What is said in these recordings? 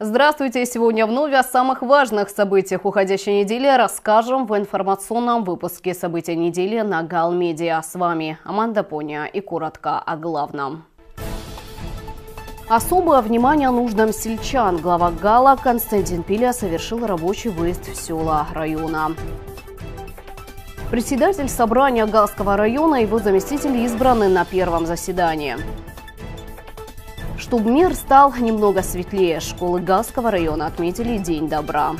Здравствуйте! Сегодня вновь о самых важных событиях уходящей недели расскажем в информационном выпуске «События недели» на Галмедиа. С вами Аманда Поня и коротко о главном. Особое внимание нуждам сельчан. Глава ГАЛа Константин Пиля совершил рабочий выезд в села района. Председатель собрания Галского района и его заместители избраны на первом заседании. Чтобы мир стал немного светлее, школы Галского района отметили День добра.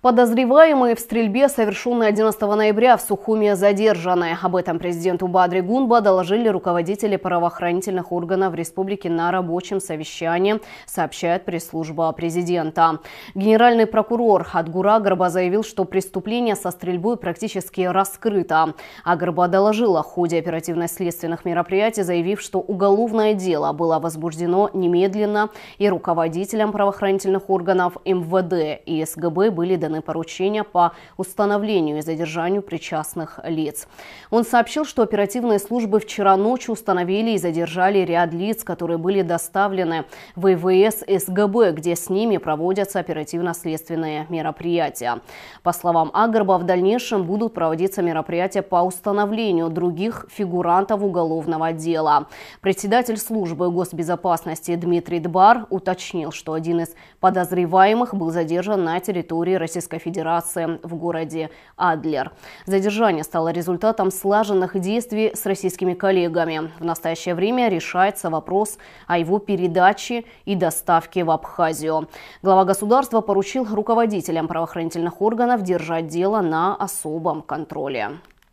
Подозреваемые в стрельбе, совершенной 11 ноября в Сухуме, задержаны. Об этом президенту Бадри Гунба доложили руководители правоохранительных органов республики на рабочем совещании, сообщает пресс-служба президента. Генеральный прокурор Адгура Агарба заявил, что преступление со стрельбой практически раскрыто. Агарба доложил о ходе оперативно-следственных мероприятий, заявив, что уголовное дело было возбуждено немедленно, и руководителям правоохранительных органов МВД и СГБ были даны поручения по установлению и задержанию причастных лиц. Он сообщил, что оперативные службы вчера ночью установили и задержали ряд лиц, которые были доставлены в ИВС СГБ, где с ними проводятся оперативно-следственные мероприятия. По словам Агарба, в дальнейшем будут проводиться мероприятия по установлению других фигурантов уголовного дела. Председатель службы госбезопасности Дмитрий Дбар уточнил, что один из подозреваемых был задержан на территории Российской Федерации в городе Адлер. Задержание стало результатом слаженных действий с российскими коллегами. В настоящее время решается вопрос о его передаче и доставке в Абхазию. Глава государства поручил руководителям правоохранительных органов держать дело на особом контроле.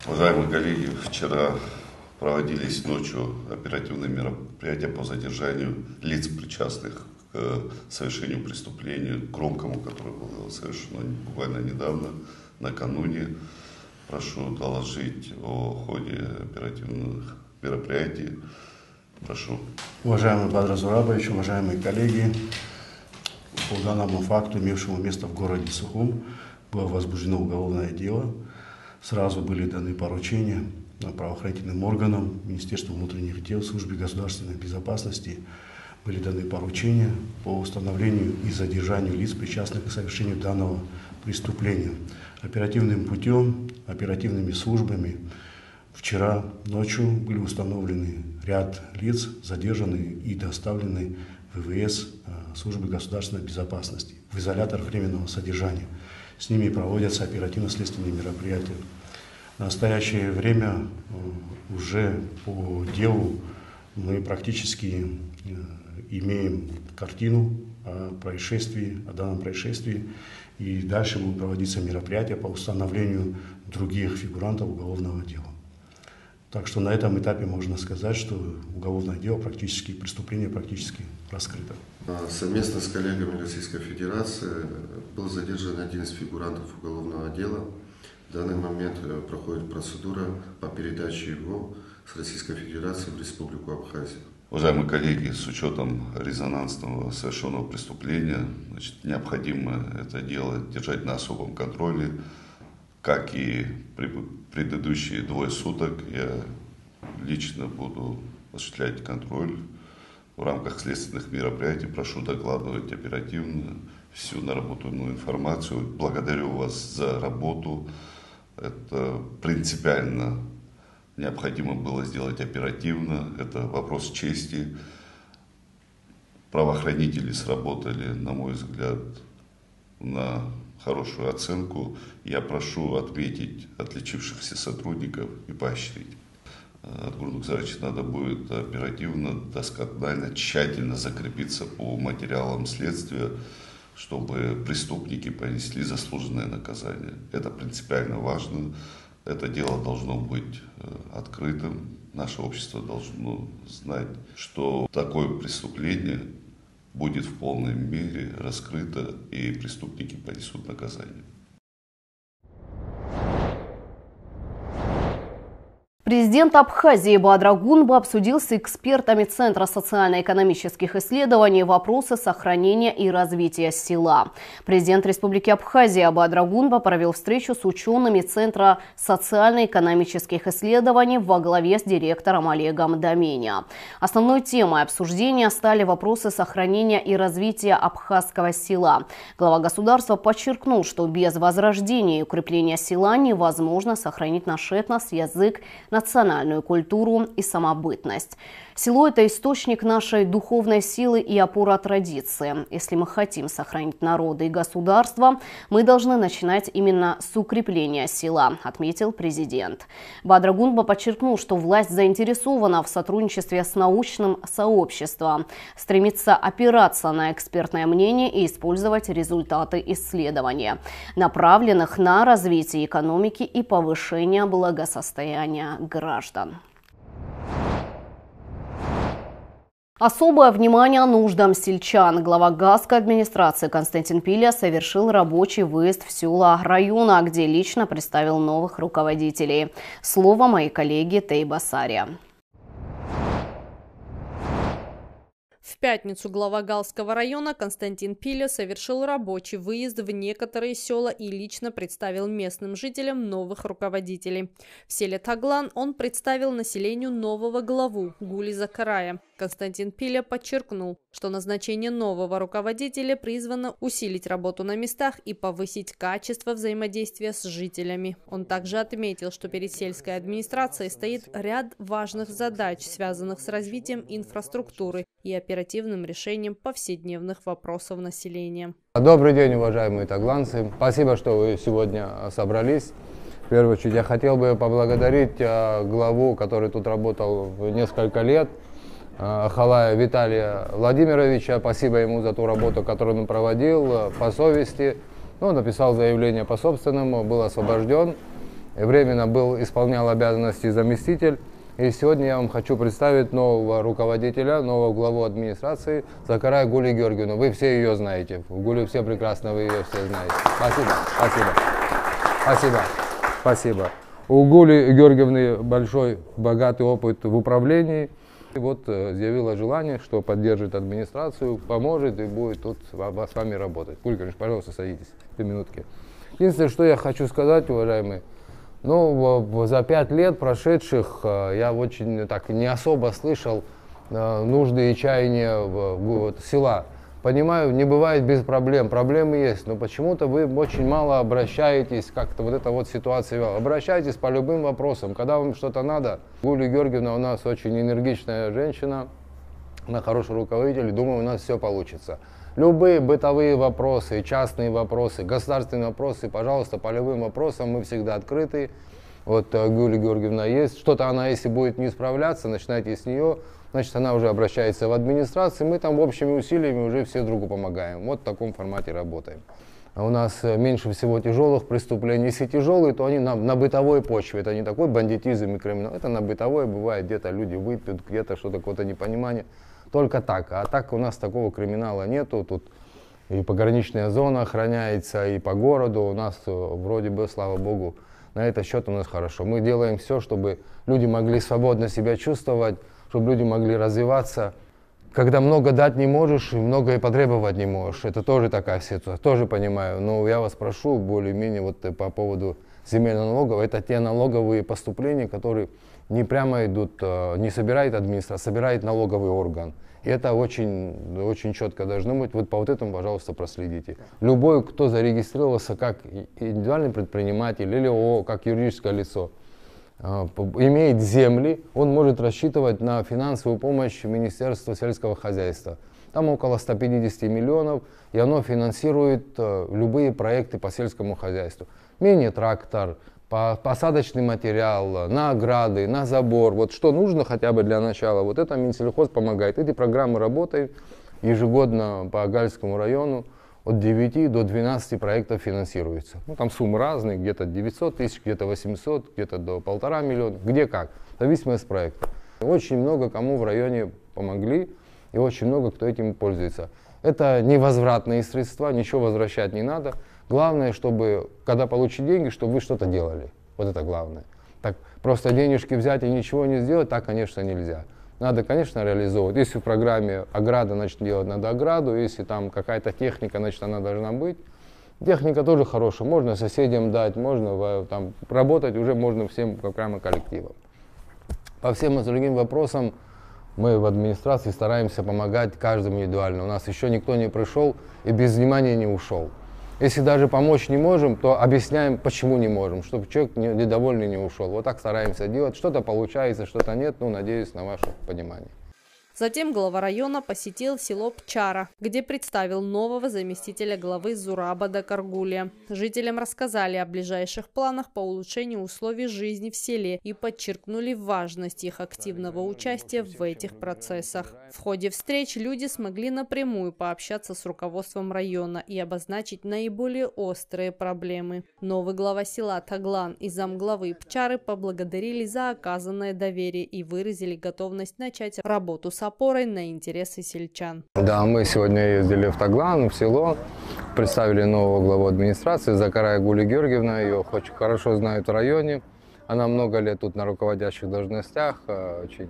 Уважаемые коллеги, вчера проводились ночью оперативные мероприятия по задержанию лиц, причастных к совершению преступления, громкому, которое было совершено буквально недавно, накануне. Прошу доложить о ходе оперативных мероприятий. Прошу. Уважаемый Бадр Зурабович, уважаемые коллеги, по данному факту, имевшему место в городе Сухум, было возбуждено уголовное дело. Сразу были даны поручения правоохранительным органам, Министерству внутренних дел, Службе государственной безопасности. Были даны поручения по установлению и задержанию лиц, причастных к совершению данного преступления. Оперативным путем, оперативными службами вчера ночью были установлены ряд лиц, задержанные и доставлены в ИВС Службы государственной безопасности в изолятор временного содержания. С ними проводятся оперативно-следственные мероприятия. В настоящее время уже по делу мы практически имеем картину о происшествии, о данном происшествии, и дальше будут проводиться мероприятия по установлению других фигурантов уголовного дела. Так что на этом этапе можно сказать, что уголовное дело практически, преступление практически раскрыто. Совместно с коллегами Российской Федерации был задержан один из фигурантов уголовного дела. В данный момент проходит процедура по передаче его с Российской Федерации в Республику Абхазия. Уважаемые коллеги, с учетом резонансного совершенного преступления, необходимо это дело держать на особом контроле. Как и предыдущие 2 суток, я лично буду осуществлять контроль в рамках следственных мероприятий. Прошу докладывать оперативно всю наработанную информацию. Благодарю вас за работу. Это принципиально необходимо было сделать оперативно. Это вопрос чести. Правоохранители сработали, на мой взгляд, на хорошую оценку. Я прошу отметить отличившихся сотрудников и поощрить. Адгур Нукзарович, надо будет оперативно, досконально, тщательно закрепиться по материалам следствия, чтобы преступники понесли заслуженное наказание. Это принципиально важно. Это дело должно быть открытым. Наше общество должно знать, что такое преступление будет в полной мере раскрыто, и преступники понесут наказание. Президент Абхазии Бадра Гунба обсудил с экспертами Центра социально-экономических исследований вопросы сохранения и развития села. Президент Республики Абхазия Бадра Гунба провел встречу с учеными Центра социально-экономических исследований во главе с директором Олегом Доменя. Основной темой обсуждения стали вопросы сохранения и развития абхазского села. Глава государства подчеркнул, что без возрождения и укрепления села невозможно сохранить наш этнос, язык, национальную культуру и самобытность. Село – это источник нашей духовной силы и опора традиции. Если мы хотим сохранить народы и государство, мы должны начинать именно с укрепления села, отметил президент. Бадра Гунба подчеркнул, что власть заинтересована в сотрудничестве с научным сообществом, стремится опираться на экспертное мнение и использовать результаты исследования, направленных на развитие экономики и повышение благосостояния граждан. Особое внимание нуждам сельчан. Глава Гасской администрации Константин Пиля совершил рабочий выезд в села района, где лично представил новых руководителей. Слово моей коллеги Тейба Сария. В пятницу глава Галского района Константин Пиля совершил рабочий выезд в некоторые села и лично представил местным жителям новых руководителей. В селе Таглан он представил населению нового главу Гули Закарая. Константин Пиля подчеркнул, что назначение нового руководителя призвано усилить работу на местах и повысить качество взаимодействия с жителями. Он также отметил, что перед сельской администрацией стоит ряд важных задач, связанных с развитием инфраструктуры и оперативным решением повседневных вопросов населения. Добрый день, уважаемые тагланцы. Спасибо, что вы сегодня собрались. В первую очередь я хотел бы поблагодарить главу, который тут работал несколько лет, Ахалая Виталия Владимировича. Спасибо ему за ту работу, которую он проводил по совести. Он написал заявление по собственному, был освобожден. Временно исполнял обязанности заместитель. И сегодня я вам хочу представить нового руководителя, нового главу администрации Закарая Гули Георгиевну. Вы все ее знаете. В Гули все прекрасно, вы ее все знаете. Спасибо, спасибо, спасибо, спасибо. У Гули Георгиевны большой, богатый опыт в управлении. И вот заявила желание, что поддержит администрацию, поможет и будет тут с вами работать. Гули Георгиевна, пожалуйста, садитесь, 2 минутки. Единственное, что я хочу сказать, уважаемые, за 5 лет прошедших я очень так не особо слышал нужды и чаяния села. Понимаю, не бывает без проблем, проблемы есть, но почему-то вы очень мало обращаетесь, как-то вот эта вот ситуация. Обращайтесь по любым вопросам, когда вам что-то надо. Гуля Георгиевна у нас очень энергичная женщина, она хороший руководитель, и думаю, у нас все получится. Любые бытовые вопросы, частные вопросы, государственные вопросы, пожалуйста, по любым вопросам мы всегда открыты. Вот Гуля Георгиевна есть, что-то она, если будет не справляться, начинайте с нее, значит, она уже обращается в администрацию, мы там общими усилиями уже все другу помогаем. Вот в таком формате работаем. У нас меньше всего тяжелых преступлений. Если тяжелые, то они на бытовой почве. Это не такой бандитизм и криминал, это на бытовой бывает, где-то люди выпьют, где-то что-то, какое-то непонимание. Только так. А так у нас такого криминала нету. Тут и пограничная зона охраняется, и по городу у нас вроде бы, слава богу, на этот счет у нас хорошо. Мы делаем все, чтобы люди могли свободно себя чувствовать, чтобы люди могли развиваться. Когда много дать не можешь, и многое потребовать не можешь. Это тоже такая ситуация, тоже понимаю. Но я вас прошу, более-менее вот по поводу земельного налога, это те налоговые поступления, которые не прямо идут, не собирает администрация, собирает налоговый орган. И это очень, очень четко должно быть. Вот по вот этому, пожалуйста, проследите. Любой, кто зарегистрировался как индивидуальный предприниматель или ООО, как юридическое лицо, имеет земли, он может рассчитывать на финансовую помощь Министерства сельского хозяйства. Там около 150 миллионов, и оно финансирует любые проекты по сельскому хозяйству. Мини-трактор, посадочный материал, на ограды, на забор. Вот что нужно хотя бы для начала, вот это Минсельхоз помогает. Эти программы работают ежегодно по Гальскому району. От 9 до 12 проектов финансируется. Там суммы разные, где-то 900 тысяч, где-то 800, где-то до 1,5 миллиона, где как, в зависимости от проекта. Очень много кому в районе помогли, и очень много кто этим пользуется. Это невозвратные средства, ничего возвращать не надо. Главное, чтобы, когда получите деньги, чтобы вы что-то делали. Вот это главное. Так просто денежки взять и ничего не сделать, так, конечно, нельзя. Надо, конечно, реализовывать. Если в программе ограда, значит, делать надо ограду. Если там какая-то техника, значит, она должна быть. Техника тоже хорошая. Можно соседям дать, можно там работать уже можно всем прямо коллективам. По всем другим вопросам мы в администрации стараемся помогать каждому индивидуально. У нас еще никто не пришел и без внимания не ушел. Если даже помочь не можем, то объясняем, почему не можем, чтобы человек недовольный не ушел. Вот так стараемся делать. Что-то получается, что-то нет, ну, надеюсь на ваше понимание. Затем глава района посетил село Пчара, где представил нового заместителя главы Зурабада Каргулия. Жителям рассказали о ближайших планах по улучшению условий жизни в селе и подчеркнули важность их активного участия в этих процессах. В ходе встреч люди смогли напрямую пообщаться с руководством района и обозначить наиболее острые проблемы. Новый глава села Таглан и замглавы Пчары поблагодарили за оказанное доверие и выразили готовность начать работу с опорой на интересы сельчан. Да, мы сегодня ездили в Таглан, в село, представили нового главу администрации Закарая Гули Георгиевна. Ее очень хорошо знают в районе. Она много лет тут на руководящих должностях, очень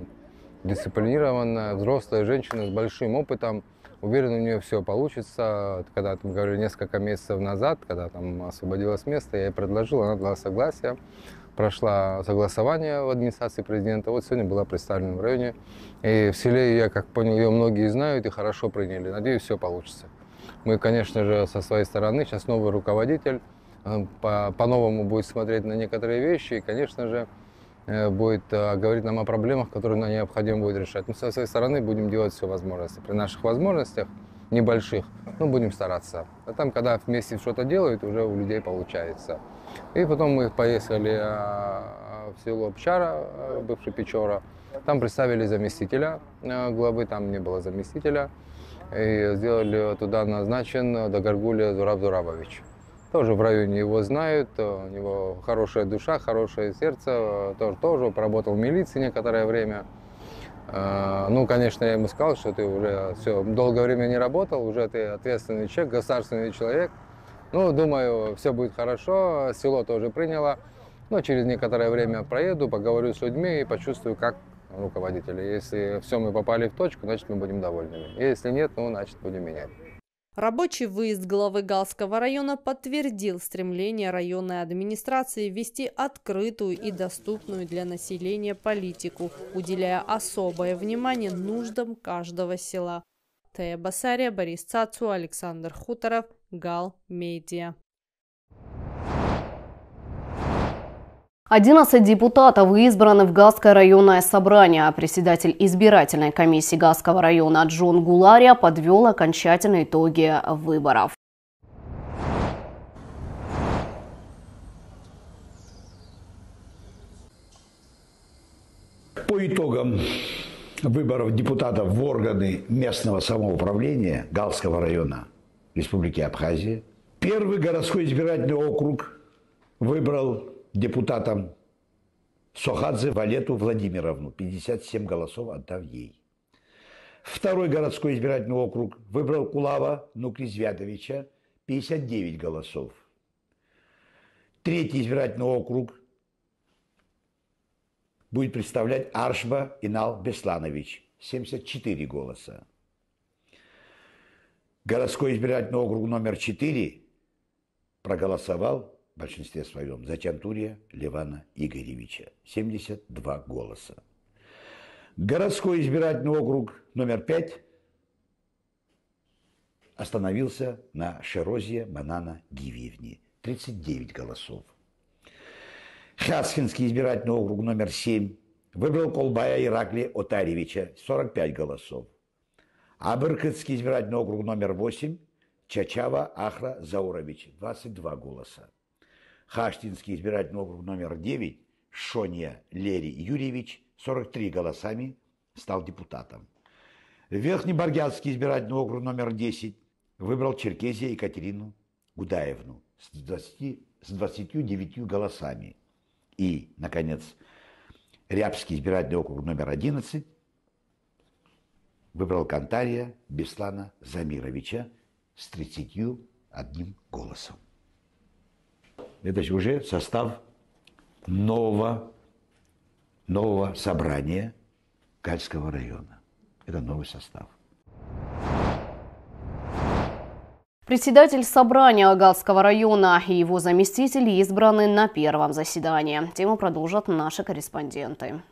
дисциплинированная, взрослая женщина с большим опытом. Уверен, у нее все получится. Когда мы говорили несколько месяцев назад, когда там освободилось место, я ей предложил, она дала согласие. Прошла согласование в администрации президента. Вот сегодня была представлена в районе. И в селе, я как понял, ее многие знают и хорошо приняли. Надеюсь, все получится. Мы, конечно же, со своей стороны, сейчас новый руководитель по-новому будет смотреть на некоторые вещи и, конечно же, будет говорить нам о проблемах, которые нам необходимо будет решать. Мы со своей стороны будем делать все возможное. При наших возможностях небольших, но будем стараться. А там, когда вместе что-то делают, уже у людей получается. И потом мы поехали в село Пчара, бывший Печора. Там представили заместителя главы, там не было заместителя. И сделали туда назначен Дагаргулия Зураб Зурабович. Тоже в районе его знают, у него хорошая душа, хорошее сердце. Тоже поработал в милиции некоторое время. Ну, конечно, я ему сказал, что ты уже все, долгое время не работал, уже ты ответственный человек, государственный человек. Ну, думаю, все будет хорошо, село тоже приняло. Но через некоторое время проеду, поговорю с людьми и почувствую, как руководители. Если все мы попали в точку, значит, мы будем довольными. Если нет, ну, значит, будем менять. Рабочий выезд главы Галского района подтвердил стремление районной администрации вести открытую и доступную для населения политику, уделяя особое внимание нуждам каждого села. Тея Басария, Борис Цацу, Александр Хуторов, Гал Медиа. 11 депутатов избраны в Галское районное собрание. Председатель избирательной комиссии Галского района Джон Гулария подвел окончательные итоги выборов. По итогам выборов депутатов в органы местного самоуправления Галского района Республики Абхазия, первый городской избирательный округ выбрал депутатом Сохадзе Валету Владимировну, 57 голосов отдав ей. Второй городской избирательный округ выбрал Кулава Нукризвятовича, 59 голосов. Третий избирательный округ будет представлять Аршба Инал Бесланович, 74 голоса. Городской избирательный округ номер 4 проголосовал в большинстве своем за Чантурия Левана Игоревича, 72 голоса. Городской избирательный округ номер 5 остановился на Шерозье Манана Гивиевне, 39 голосов. Хацкинский избирательный округ номер 7 выбрал Колбая Ираклия Отаревича, 45 голосов. Абыркытский избирательный округ номер 8 Чачава Ахра Заурович, 22 голоса. Хаштинский избирательный округ номер 9 Шония Лери Юрьевич, 43 голосами стал депутатом. Верхнебаргятский избирательный округ номер 10 выбрал Черкезия Екатерину Гудаевну с 29 голосами. И, наконец, Рябский избирательный округ номер 11 выбрал Кантария Беслана Замировича с 31 голосом. Это уже состав нового нового собрания Гальского района. Это новый состав. Председатель собрания Галского района и его заместители избраны на первом заседании. Тему продолжат наши корреспонденты.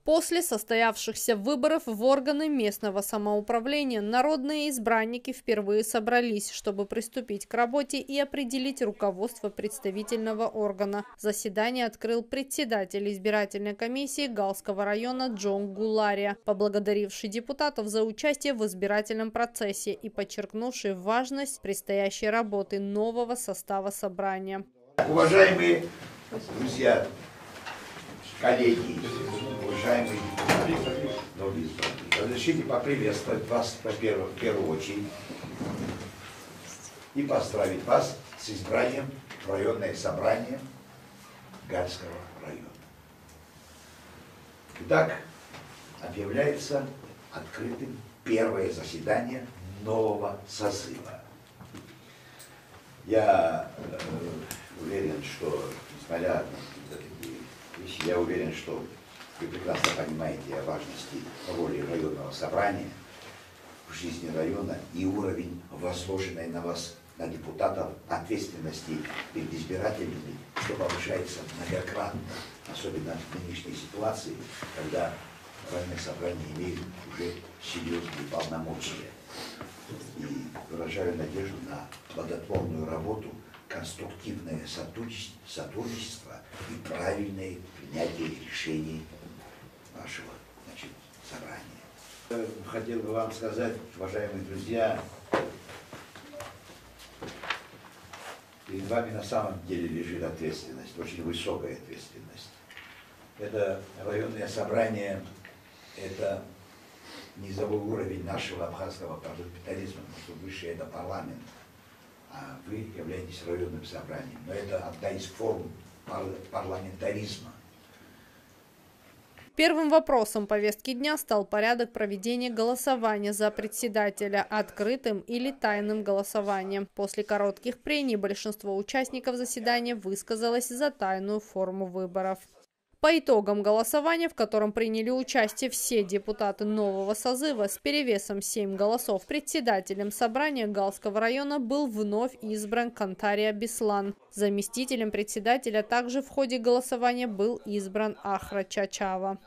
После состоявшихся выборов в органы местного самоуправления народные избранники впервые собрались, чтобы приступить к работе и определить руководство представительного органа. Заседание открыл председатель избирательной комиссии Галского района Джон Гулария, поблагодаривший депутатов за участие в избирательном процессе и подчеркнувший важность предстоящей работы нового состава собрания. Уважаемые друзья, коллеги, уважаемые новые избранники, разрешите поприветствовать вас в первую очередь и поздравить вас с избранием в районное собрание Гальского района. Итак, объявляется открытым первое заседание нового созыва. Я уверен, что, несмотря на такие вещи, я уверен, что вы прекрасно понимаете о важности роли районного собрания в жизни района и уровень возложенной на вас, на депутатов, ответственности перед избирателями, что повышается многократно, особенно в нынешней ситуации, когда районное собрание имеет уже серьезные полномочия. И выражаю надежду на плодотворную работу, конструктивное сотрудничество и правильное принятие решений вашего собрания. Хотел бы вам сказать, уважаемые друзья, перед вами на самом деле лежит ответственность, очень высокая ответственность. Это районное собрание, это низовой уровень нашего абхазского парламентаризма, потому что выше это парламент, а вы являетесь районным собранием. Но это одна из форм парламентаризма. Первым вопросом повестки дня стал порядок проведения голосования за председателя открытым или тайным голосованием. После коротких прений большинство участников заседания высказалось за тайную форму выборов. По итогам голосования, в котором приняли участие все депутаты нового созыва, с перевесом 7 голосов председателем собрания Галского района был вновь избран Кантария Беслан. Заместителем председателя также в ходе голосования был избран Ахра Чачава.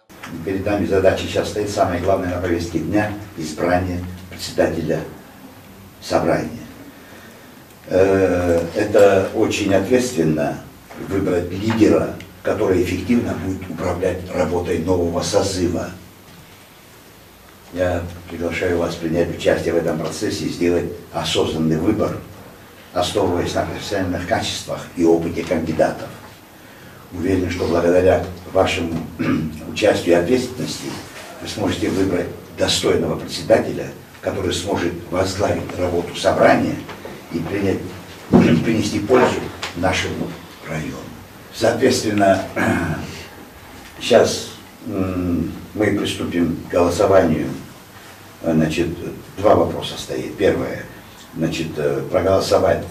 Перед нами задача сейчас стоит самое главное на повестке дня – избрание председателя собрания. Это очень ответственно выбрать лидера, который эффективно будет управлять работой нового созыва. Я приглашаю вас принять участие в этом процессе и сделать осознанный выбор, основываясь на профессиональных качествах и опыте кандидатов. Уверен, что благодаря вашему участию и ответственности вы сможете выбрать достойного председателя, который сможет возглавить работу собрания и принести пользу нашему району. Соответственно, сейчас мы приступим к голосованию. Значит, два вопроса стоит. Первое, значит, проголосовать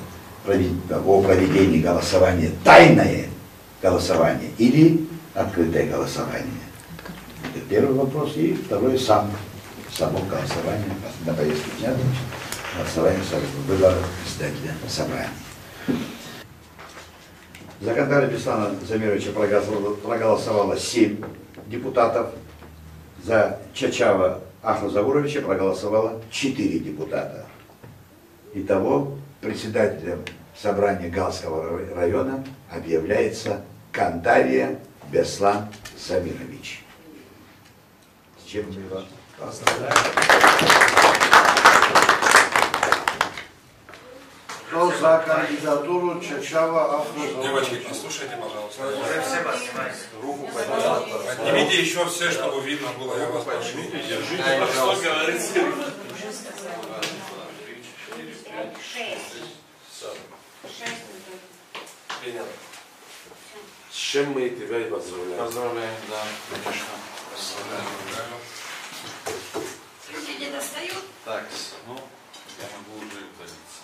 о проведении голосования, тайное голосование или открытое голосование. Это первый вопрос. И второй, само голосование на повестке дня, голосование выбора председателя собрания. За Кантария Беслана Замировича проголосовало 7 депутатов, за Чачава Ахра Зауровича проголосовало 4 депутата. Итого председателем собрания Галского района объявляется Кантария Беслан Замирович. С чем мы вас поздравляем. Кто за кандидатуру Чачава Ахра Зауровича? Девочки, послушайте, пожалуйста. Уже все поднимайте. Руку поднимайте. Поднимите еще все, чтобы видно было. Я вас прошу. Держите, пожалуйста. 6. Принято. С чем мы тебя и поздравляем? Поздравляем, да, конечно. Поздравляем. Так, ну, я могу уже удалиться.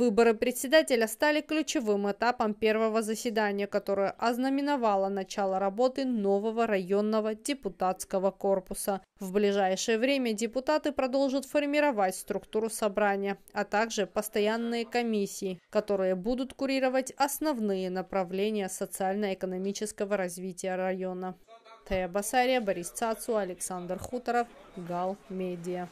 Выборы председателя стали ключевым этапом первого заседания, которое ознаменовало начало работы нового районного депутатского корпуса. В ближайшее время депутаты продолжат формировать структуру собрания, а также постоянные комиссии, которые будут курировать основные направления социально-экономического развития района. Тая Басария, Борис Цацу, Александр Хуторов, Гал Медиа.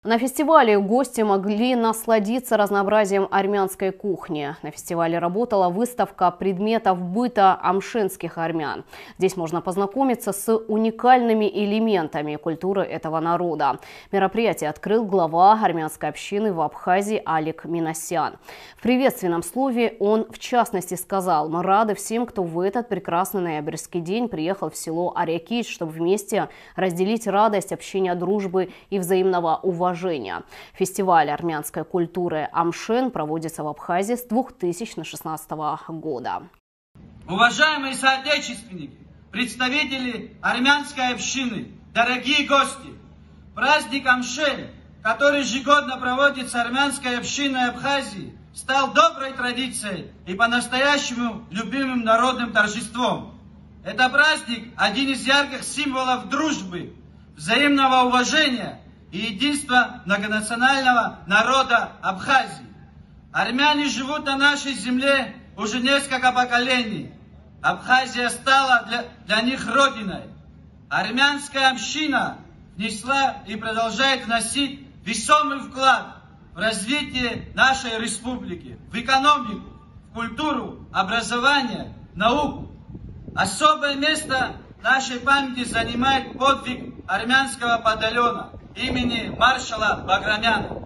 На фестивале гости могли насладиться разнообразием армянской кухни. На фестивале работала выставка предметов быта амшенских армян. Здесь можно познакомиться с уникальными элементами культуры этого народа. Мероприятие открыл глава армянской общины в Абхазии Алик Минасян. В приветственном слове он в частности сказал: «Мы рады всем, кто в этот прекрасный ноябрьский день приехал в село Арякич, чтобы вместе разделить радость общения, дружбы и взаимного уважения». Фестиваль армянской культуры Амшен проводится в Абхазии с 2016 года. Уважаемые соотечественники, представители армянской общины, дорогие гости! Праздник Амшен, который ежегодно проводится армянской общиной Абхазии, стал доброй традицией и по-настоящему любимым народным торжеством. Это праздник – один из ярких символов дружбы, взаимного уважения и единства многонационального народа Абхазии. Армяне живут на нашей земле уже несколько поколений. Абхазия стала для них родиной. Армянская община внесла и продолжает вносить весомый вклад в развитие нашей республики, в экономику, в культуру, образование, науку. Особое место в нашей памяти занимает подвиг армянского батальона имени маршала Баграмяна.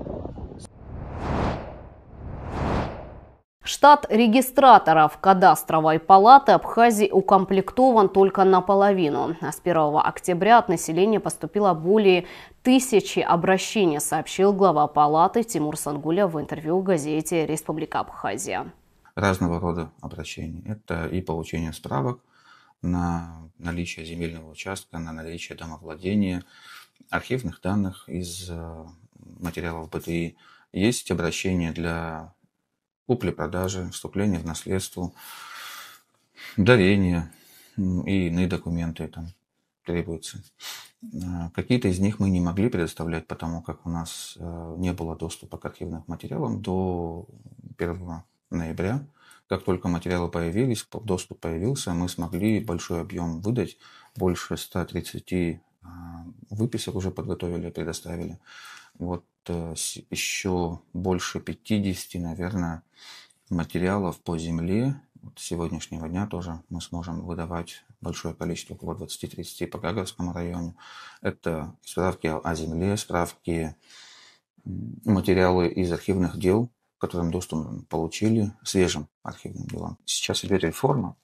Штат регистраторов кадастровой палаты Абхазии укомплектован только наполовину. А с 1 октября от населения поступило более 1000 обращений, сообщил глава палаты Тимур Сангуля в интервью газете «Республика Абхазия». Разного рода обращения. Это и получение справок на наличие земельного участка, на наличие домовладения, архивных данных из материалов БТИ. Есть обращения для купли-продажи, вступления в наследство, дарения и иные документы там требуются. Какие-то из них мы не могли предоставлять, потому как у нас не было доступа к архивным материалам до 1 ноября. Как только материалы появились, доступ появился, мы смогли большой объем выдать, больше 130 выписок уже подготовили, предоставили. Вот еще больше 50, наверное, материалов по земле. Вот с сегодняшнего дня тоже мы сможем выдавать большое количество, около 20-30 по Гагарскому району. Это справки о земле, справки, материалы из архивных дел, к которым доступ получили, свежим архивным делам. Сейчас идет реформа,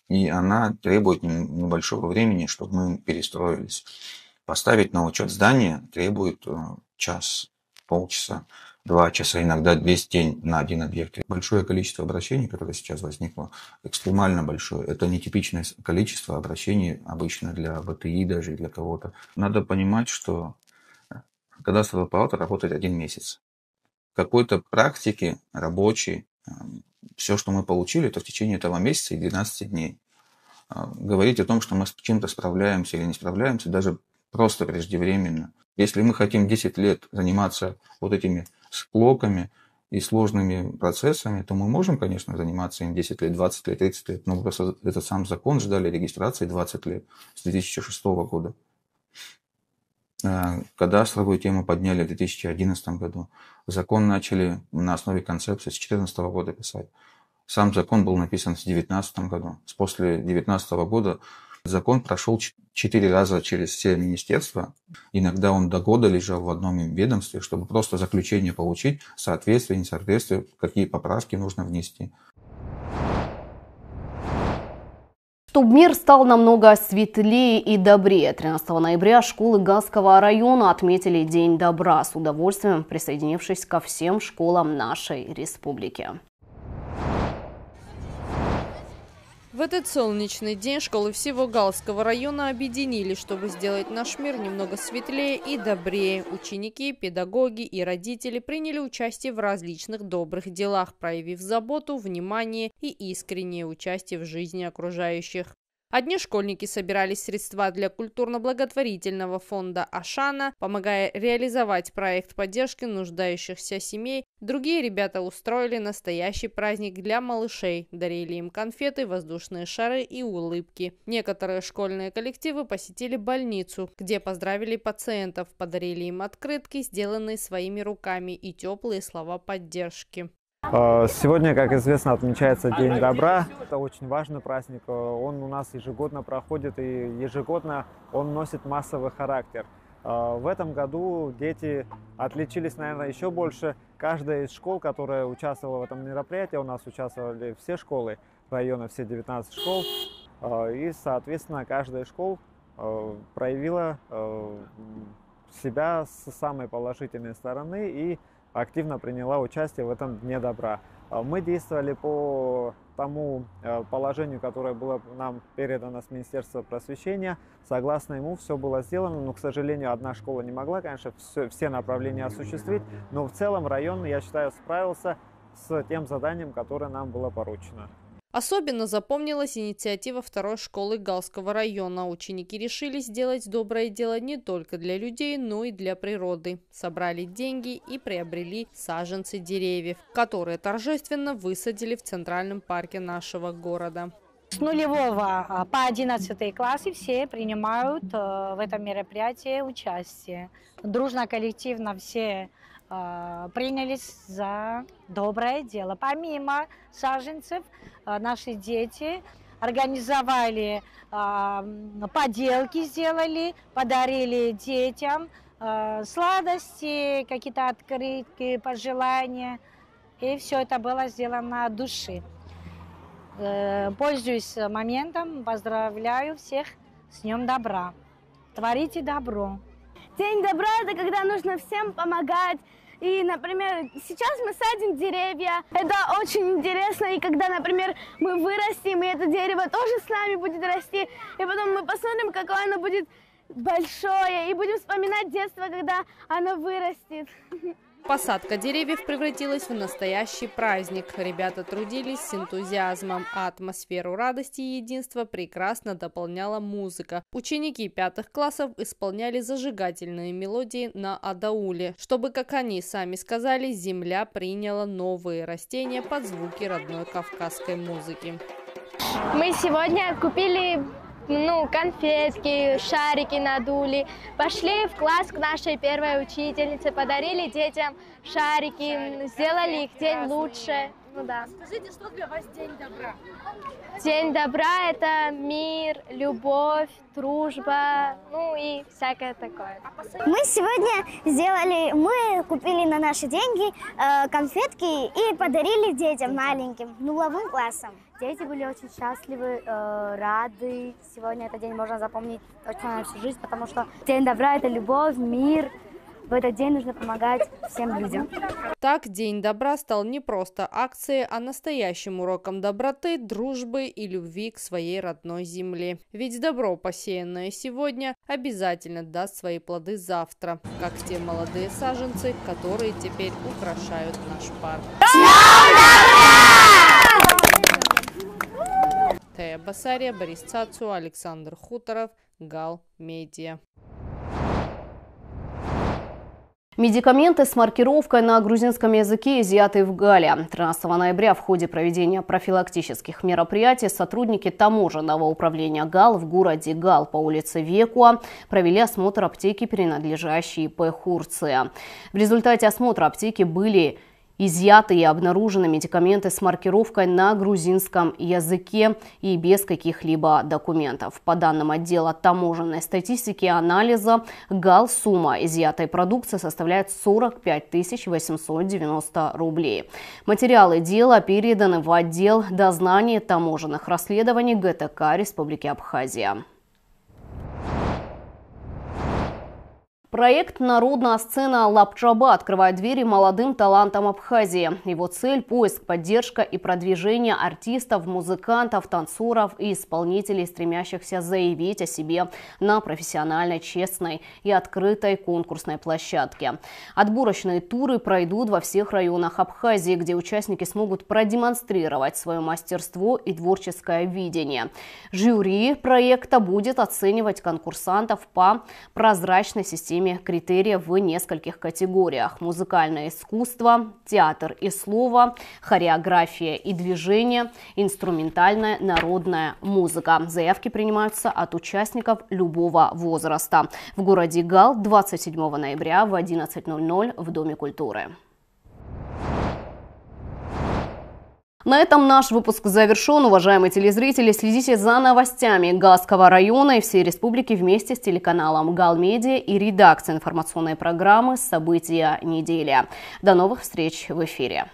и она требует небольшого времени, чтобы мы перестроились. Поставить на учет здание требует час, полчаса, 2 часа, иногда весь день на один объект. Большое количество обращений, которое сейчас возникло, экстремально большое. Это нетипичное количество обращений обычно для БТИ, даже для кого-то. Надо понимать, что кадастровая палата работает 1 месяц. Какой-то практики рабочей, все, что мы получили, это в течение этого месяца и 12 дней. Говорить о том, что мы с чем-то справляемся или не справляемся, даже просто преждевременно. Если мы хотим 10 лет заниматься вот этими склоками и сложными процессами, то мы можем, конечно, заниматься им 10 лет, 20 лет, 30 лет. Но просто этот сам закон ждали регистрации 20 лет, с 2006 года. Кадастровую тему подняли в 2011 году. Закон начали на основе концепции с 2014 года писать. Сам закон был написан в 2019 году. После 2019 года закон прошел 4 раза через все министерства. Иногда он до года лежал в одном ведомстве, чтобы просто заключение получить, соответствие, несоответствие, какие поправки нужно внести. Чтобы мир стал намного светлее и добрее, 13 ноября школы Галского района отметили День добра, с удовольствием присоединившись ко всем школам нашей республики. В этот солнечный день школы всего Галского района объединились, чтобы сделать наш мир немного светлее и добрее. Ученики, педагоги и родители приняли участие в различных добрых делах, проявив заботу, внимание и искреннее участие в жизни окружающих. Одни школьники собирали средства для культурно-благотворительного фонда «Ашана», помогая реализовать проект поддержки нуждающихся семей. Другие ребята устроили настоящий праздник для малышей, дарили им конфеты, воздушные шары и улыбки. Некоторые школьные коллективы посетили больницу, где поздравили пациентов, подарили им открытки, сделанные своими руками, и теплые слова поддержки. Сегодня, как известно, отмечается День добра. Это очень важный праздник. Он у нас ежегодно проходит, и ежегодно он носит массовый характер. В этом году дети отличились, наверное, еще больше. Каждая из школ, которая участвовала в этом мероприятии, у нас участвовали все школы района, все 19 школ. И, соответственно, каждая из школ проявила себя с самой положительной стороны и активно приняла участие в этом Дне добра. Мы действовали по тому положению, которое было нам передано с Министерства просвещения. Согласно ему все было сделано, но, к сожалению, одна школа не могла, конечно, все направления осуществить. Но в целом район, я считаю, справился с тем заданием, которое нам было поручено. Особенно запомнилась инициатива второй школы Галского района. Ученики решили сделать доброе дело не только для людей, но и для природы. Собрали деньги и приобрели саженцы деревьев, которые торжественно высадили в центральном парке нашего города. С нулевого по 11 классы все принимают в этом мероприятии участие. Дружно, коллективно все принялись за доброе дело. Помимо саженцев, наши дети организовали поделки, сделали, подарили детям сладости, какие-то открытки, пожелания. И все это было сделано от души. Пользуясь моментом, поздравляю всех с Днем добра. Творите добро. День добра – это когда нужно всем помогать. И, например, сейчас мы садим деревья. Это очень интересно. И когда, например, мы вырастим, и это дерево тоже с нами будет расти. И потом мы посмотрим, какое оно будет большое. И будем вспоминать детство, когда оно вырастет. Посадка деревьев превратилась в настоящий праздник. Ребята трудились с энтузиазмом, а атмосферу радости и единства прекрасно дополняла музыка. Ученики 5 классов исполняли зажигательные мелодии на адауле, чтобы, как они сами сказали, земля приняла новые растения под звуки родной кавказской музыки. Мы сегодня купили конфетки, шарики надули. Пошли в класс к нашей первой учительнице, подарили детям шарики, сделали их день лучше. Скажите, что для вас День добра? День добра – это мир, любовь, дружба, и всякое такое. Мы сегодня мы купили на наши деньги конфетки и подарили детям маленьким, нулевым классам. Дети были очень счастливы, рады. Сегодня этот день можно запомнить точно на всю жизнь, потому что День добра – это любовь, мир. В этот день нужно помогать всем людям. Так, День добра стал не просто акцией, а настоящим уроком доброты, дружбы и любви к своей родной земле. Ведь добро, посеянное сегодня, обязательно даст свои плоды завтра, как те молодые саженцы, которые теперь украшают наш парк. Тея Басария, Борис Цацу, Александр Хуторов, Гал Медиа. Медикаменты с маркировкой на грузинском языке изъяты в Гале. 13 ноября в ходе проведения профилактических мероприятий сотрудники таможенного управления ГАЛ в городе Гал по улице Векуа провели осмотр аптеки, принадлежащей ИП Хурция. В результате осмотра аптеки были изъяты и обнаружены медикаменты с маркировкой на грузинском языке и без каких-либо документов. По данным отдела таможенной статистики и анализа ГАЛ, сумма изъятой продукции составляет 45 890 рублей. Материалы дела переданы в отдел дознания таможенных расследований ГТК Республики Абхазия. Проект «Народная сцена Лапчаба» открывает двери молодым талантам Абхазии. Его цель – поиск, поддержка и продвижение артистов, музыкантов, танцоров и исполнителей, стремящихся заявить о себе на профессиональной, честной и открытой конкурсной площадке. Отборочные туры пройдут во всех районах Абхазии, где участники смогут продемонстрировать свое мастерство и творческое видение. Жюри проекта будет оценивать конкурсантов по прозрачной системе критериев в нескольких категориях: музыкальное искусство, театр и слово, хореография и движение, инструментальная народная музыка. Заявки принимаются от участников любого возраста. В городе Гал 27 ноября в 11:00 в Доме культуры. На этом наш выпуск завершен. Уважаемые телезрители, следите за новостями Галского района и всей республики вместе с телеканалом Галмедиа и редакцией информационной программы «События недели». До новых встреч в эфире.